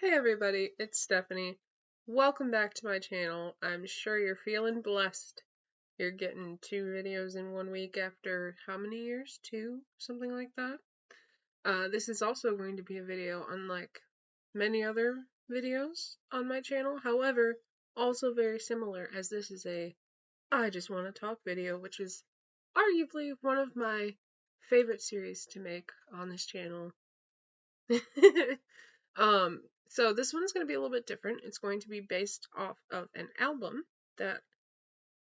Hey everybody, it's Stephanie. Welcome back to my channel. I'm sure you're feeling blessed. You're getting 2 videos in 1 week after how many years? Two? Something like that. This is also going to be a video unlike many other videos on my channel. However, also very similar as this is a I just want to talk video, which is arguably one of my favorite series to make on this channel. Um, so this one's going to be a little bit different. It's going to be based off of an album that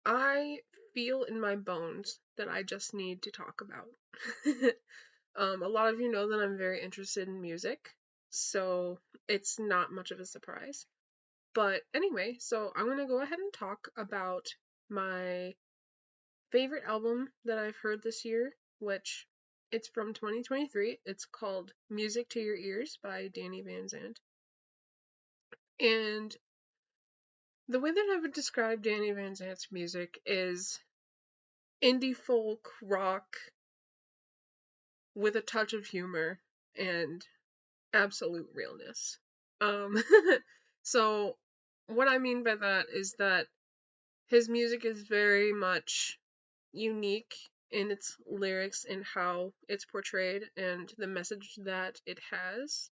I feel in my bones that I just need to talk about. A lot of you know that I'm very interested in music, so it's not much of a surprise. But anyway, so I'm going to go ahead and talk about my favorite album that I've heard this year, which it's from 2023. It's called Music to Your Ears by Danny VanZandt. And the way that I would describe Danny VanZandt's music is indie folk rock with a touch of humor and absolute realness. Um, so what I mean by that is that his music is very much unique in its lyrics and how it's portrayed and the message that it has,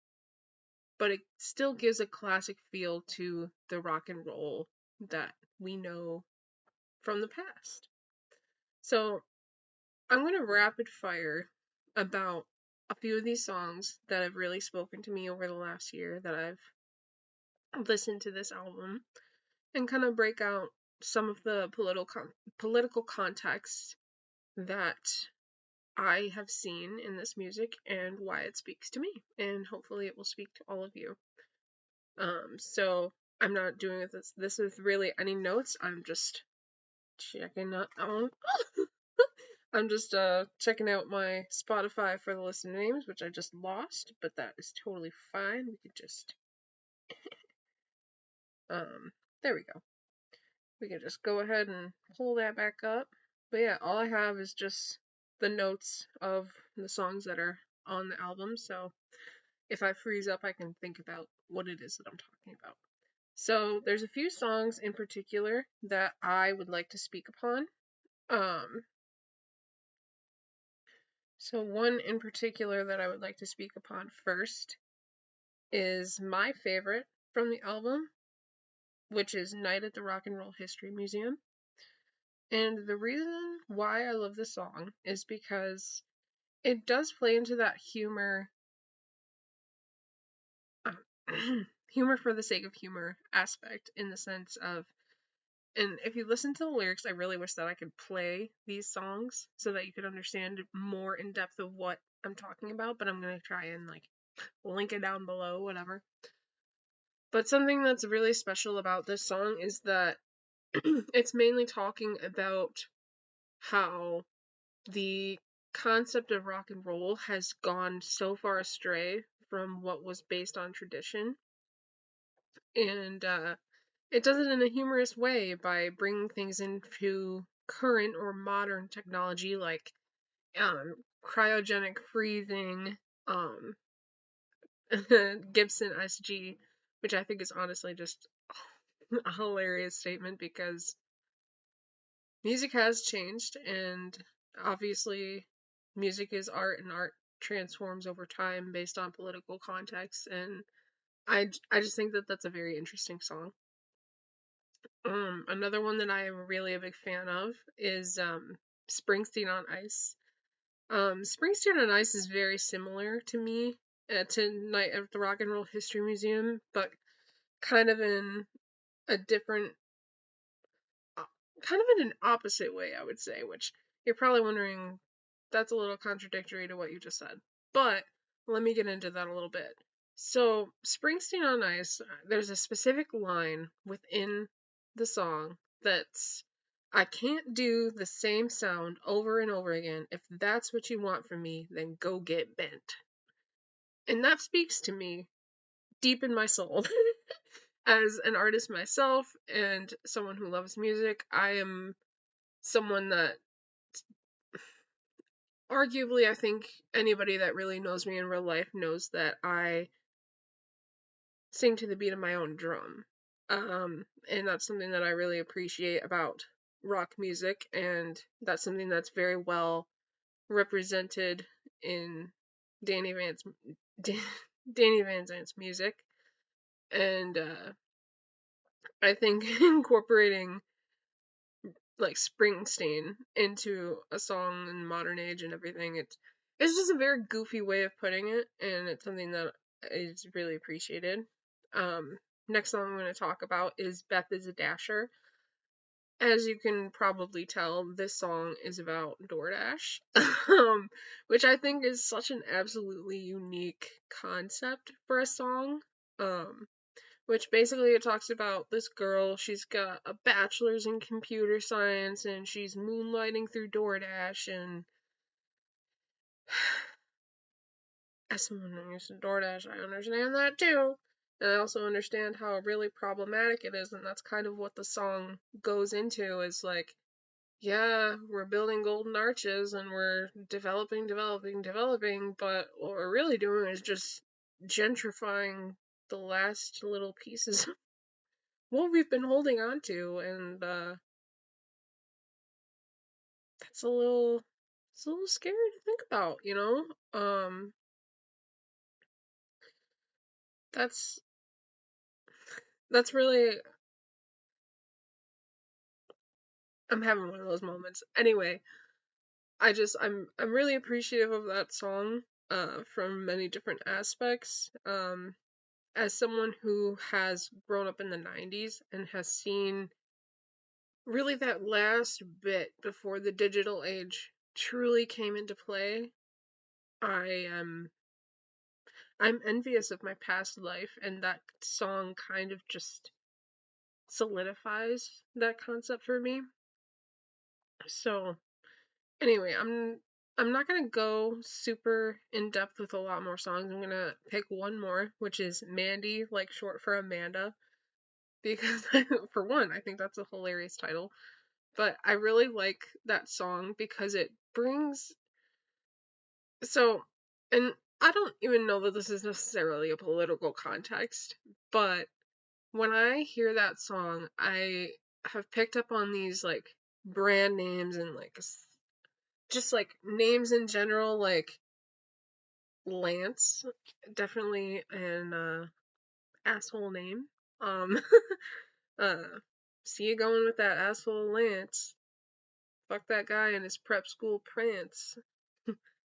but it still gives a classic feel to the rock and roll that we know from the past. So I'm going to rapid fire about a few of these songs that have really spoken to me over the last year that I've listened to this album and kind of break out some of the political context that I have seen in this music and why it speaks to me, and hopefully it will speak to all of you. So I'm not doing this with really any notes. I'm just checking out. I'm just checking out my Spotify for the list of names, which I just lost, but that is totally fine. We could just there we go. We can just go ahead and pull that back up. But yeah, all I have is just the notes of the songs that are on the album, so if I freeze up, I can think about what it is that I'm talking about. So there's a few songs in particular that I would like to speak upon. So one in particular that I would like to speak upon first is my favorite from the album, which is Night at the Rock and Roll History Museum. And the reason why I love this song is because it does play into that humor, humor for the sake of humor aspect, in the sense of, and if you listen to the lyrics, I really wish that I could play these songs so that you could understand more in depth of what I'm talking about, but I'm going to try and link it down below, whatever. But something that's really special about this song is that it's mainly talking about how the concept of rock and roll has gone so far astray from what was based on tradition. And it does it in a humorous way by bringing things into current or modern technology like cryogenic freezing, um, Gibson SG, which I think is honestly just a hilarious statement because music has changed, and obviously music is art, and art transforms over time based on political context, and I just think that that's a very interesting song. Another one that I am really a big fan of is Springsteen on Ice. Springsteen on Ice is very similar to me, to Night at the Rock and Roll History Museum, but kind of in a different, kind of in an opposite way, I would say, which you're probably wondering, that's a little contradictory to what you just said. But let me get into that a little bit. So, Springsteen on Ice, there's a specific line within the song that's, I can't do the same sound over and over again. If that's what you want from me, then go get bent. And that speaks to me deep in my soul. As an artist myself and someone who loves music, I am someone that, arguably, I think anybody that really knows me in real life knows that I sing to the beat of my own drum. And that's something that I really appreciate about rock music, and that's something that's very well represented in Danny Van's Danny VanZandt's music. And I think incorporating like Springsteen into a song in modern age and everything, it's just a very goofy way of putting it, and it's something that is really appreciated. Next song I'm going to talk about is Beth is a Dasher. As you can probably tell, this song is about DoorDash, which I think is such an absolutely unique concept for a song. Um, which basically it talks about this girl. She's got a bachelor's in computer science and she's moonlighting through DoorDash. And as someone who uses DoorDash, I understand that too. And I also understand how really problematic it is, and that's kind of what the song goes into, is like, yeah, we're building golden arches and we're developing, but what we're really doing is just gentrifying the last little pieces of what we've been holding on to, and that's it's a little scary to think about, you know? That's that's really, I'm having one of those moments. Anyway, I'm really appreciative of that song, from many different aspects. As someone who has grown up in the 90s and has seen really that last bit before the digital age truly came into play, I am I'm envious of my past life, and that song kind of just solidifies that concept for me. So, anyway, I'm not gonna go super in depth with a lot more songs. I'm gonna pick one more, which is Mandy, like short for Amanda, because for one, I think that's a hilarious title. But I really like that song because it brings so, and I don't even know that this is necessarily a political context, but when I hear that song, I have picked up on these like brand names and like just like names in general, like Lance, definitely an asshole name. Um, uh, see you going with that asshole Lance. Fuck that guy in his prep school prance.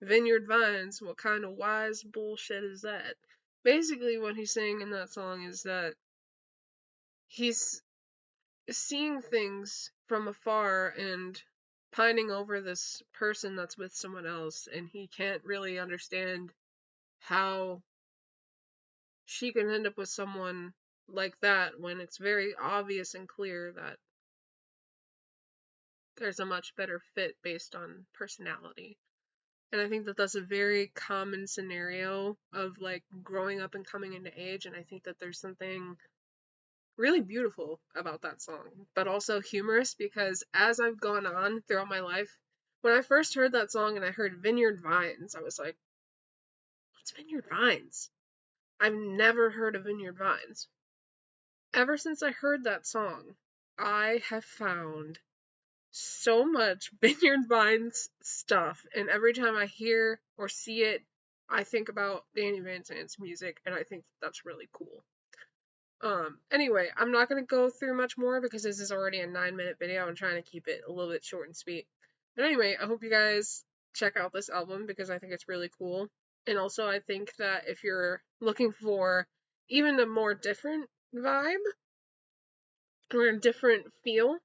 Vineyard Vines, what kind of wise bullshit is that? Basically, what he's saying in that song is that he's seeing things from afar and pining over this person that's with someone else, and he can't really understand how she can end up with someone like that when it's very obvious and clear that there's a much better fit based on personality. And I think that that's a very common scenario of like growing up and coming into age, and I think that there's something really beautiful about that song, but also humorous, because as I've gone on throughout my life, when I first heard that song and I heard Vineyard Vines, I was like, what's Vineyard Vines? I've never heard of Vineyard Vines. Ever since I heard that song, I have found so much Vineyard Vines stuff, and every time I hear or see it, I think about Danny VanZandt's music, and I think that's really cool. Anyway, I'm not gonna go through much more because this is already a 9-minute video. I'm trying to keep it a little bit short and sweet. But anyway, I hope you guys check out this album because I think it's really cool. And also, I think that if you're looking for even a more different vibe or a different feel,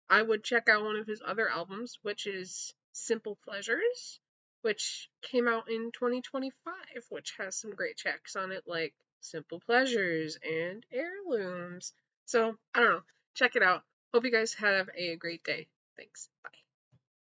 I would check out one of his other albums, which is Simple Pleasures, which came out in 2025, which has some great tracks on it like Simple Pleasures and Heirlooms. So, I don't know. Check it out. Hope you guys have a great day. Thanks. Bye.